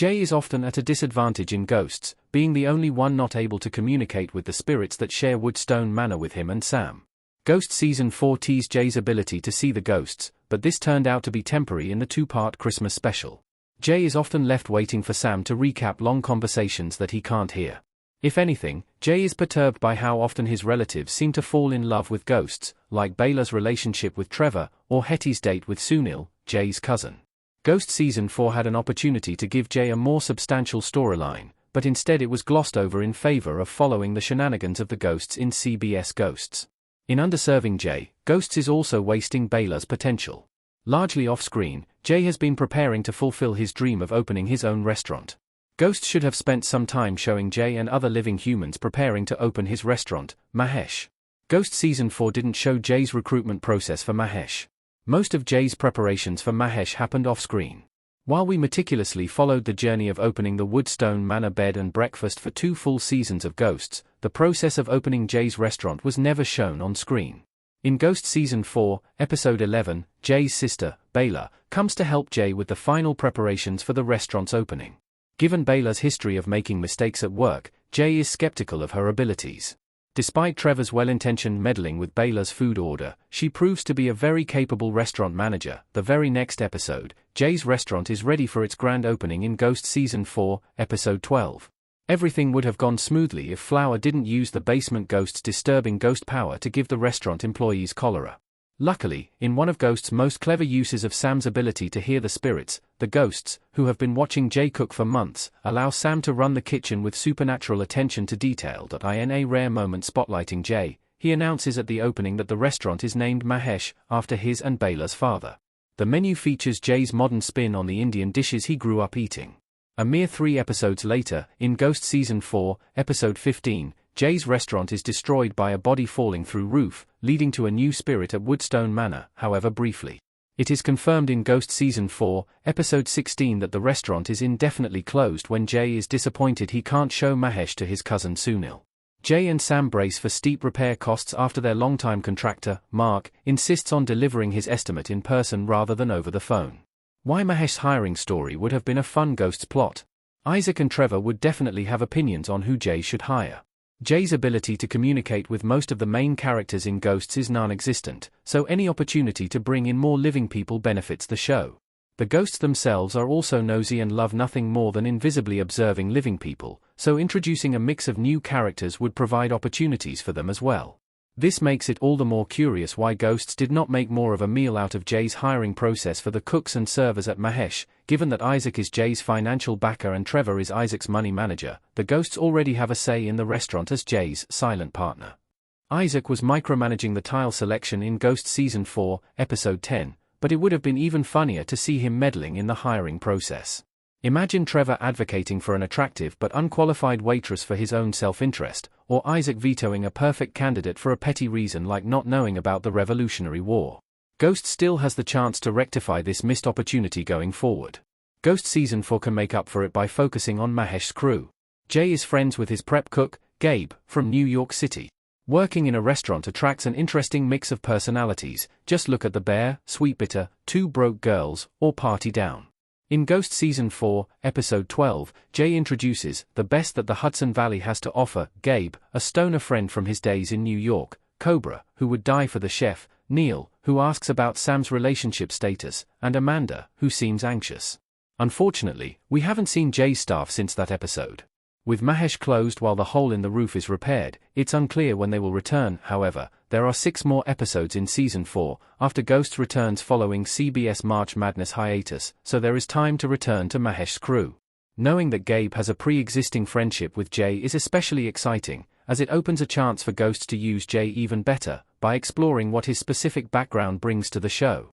Jay is often at a disadvantage in Ghosts, being the only one not able to communicate with the spirits that share Woodstone Manor with him and Sam. Ghost Season 4 teased Jay's ability to see the ghosts, but this turned out to be temporary in the two-part Christmas special. Jay is often left waiting for Sam to recap long conversations that he can't hear. If anything, Jay is perturbed by how often his relatives seem to fall in love with ghosts, like Bela's relationship with Trevor, or Hetty's date with Sunil, Jay's cousin. Ghost Season 4 had an opportunity to give Jay a more substantial storyline, but instead it was glossed over in favor of following the shenanigans of the ghosts in CBS Ghosts. In underserving Jay, Ghosts is also wasting Bela's potential. Largely off-screen, Jay has been preparing to fulfill his dream of opening his own restaurant. Ghosts should have spent some time showing Jay and other living humans preparing to open his restaurant, Mahesh. Ghost Season 4 didn't show Jay's recruitment process for Mahesh. Most of Jay's preparations for Mahesh happened off-screen. While we meticulously followed the journey of opening the Woodstone Manor bed and breakfast for 2 full seasons of Ghosts, the process of opening Jay's restaurant was never shown on screen. In Ghost Season 4, Episode 11, Jay's sister, Bela, comes to help Jay with the final preparations for the restaurant's opening. Given Bela's history of making mistakes at work, Jay is skeptical of her abilities. Despite Trevor's well-intentioned meddling with Bela's food order, she proves to be a very capable restaurant manager. The very next episode, Jay's restaurant is ready for its grand opening in Ghost Season 4, Episode 12. Everything would have gone smoothly if Flower didn't use the basement ghost's disturbing ghost power to give the restaurant employees cholera. Luckily, in one of Ghost's most clever uses of Sam's ability to hear the spirits, the ghosts, who have been watching Jay cook for months, allow Sam to run the kitchen with supernatural attention to detail. In a rare moment spotlighting Jay, he announces at the opening that the restaurant is named Mahesh, after his and Bela's father. The menu features Jay's modern spin on the Indian dishes he grew up eating. A mere 3 episodes later, in Ghost Season 4, Episode 15, Jay's restaurant is destroyed by a body falling through roof, leading to a new spirit at Woodstone Manor, however briefly. It is confirmed in Ghost Season 4, Episode 16 that the restaurant is indefinitely closed when Jay is disappointed he can't show Mahesh to his cousin Sunil. Jay and Sam brace for steep repair costs after their longtime contractor, Mark, insists on delivering his estimate in person rather than over the phone. Why Mahesh's hiring story would have been a fun Ghosts plot. Isaac and Trevor would definitely have opinions on who Jay should hire. Jay's ability to communicate with most of the main characters in Ghosts is non-existent, so any opportunity to bring in more living people benefits the show. The ghosts themselves are also nosy and love nothing more than invisibly observing living people, so introducing a mix of new characters would provide opportunities for them as well. This makes it all the more curious why Ghosts did not make more of a meal out of Jay's hiring process for the cooks and servers at Mahesh. Given that Isaac is Jay's financial backer and Trevor is Isaac's money manager, the ghosts already have a say in the restaurant as Jay's silent partner. Isaac was micromanaging the tile selection in Ghost Season 4, Episode 10, but it would have been even funnier to see him meddling in the hiring process. Imagine Trevor advocating for an attractive but unqualified waitress for his own self-interest, or Isaac vetoing a perfect candidate for a petty reason like not knowing about the Revolutionary War. Ghost still has the chance to rectify this missed opportunity going forward. Ghost Season 4 can make up for it by focusing on Mahesh's crew. Jay is friends with his prep cook, Gabe, from New York City. Working in a restaurant attracts an interesting mix of personalities. Just look at The Bear, Sweet Bitter, Two Broke Girls, or Party Down. In Ghost Season 4, Episode 12, Jay introduces the best that the Hudson Valley has to offer: Gabe, a stoner friend from his days in New York; Cobra, who would die for the chef; Neil, who asks about Sam's relationship status; and Amanda, who seems anxious. Unfortunately, we haven't seen Jay's staff since that episode. With Mahesh closed while the hole in the roof is repaired, it's unclear when they will return. However, there are 6 more episodes in Season 4, after Ghost returns following CBS March Madness hiatus, so there is time to return to Mahesh's crew. Knowing that Gabe has a pre-existing friendship with Jay is especially exciting, as it opens a chance for Ghost to use Jay even better, by exploring what his specific background brings to the show.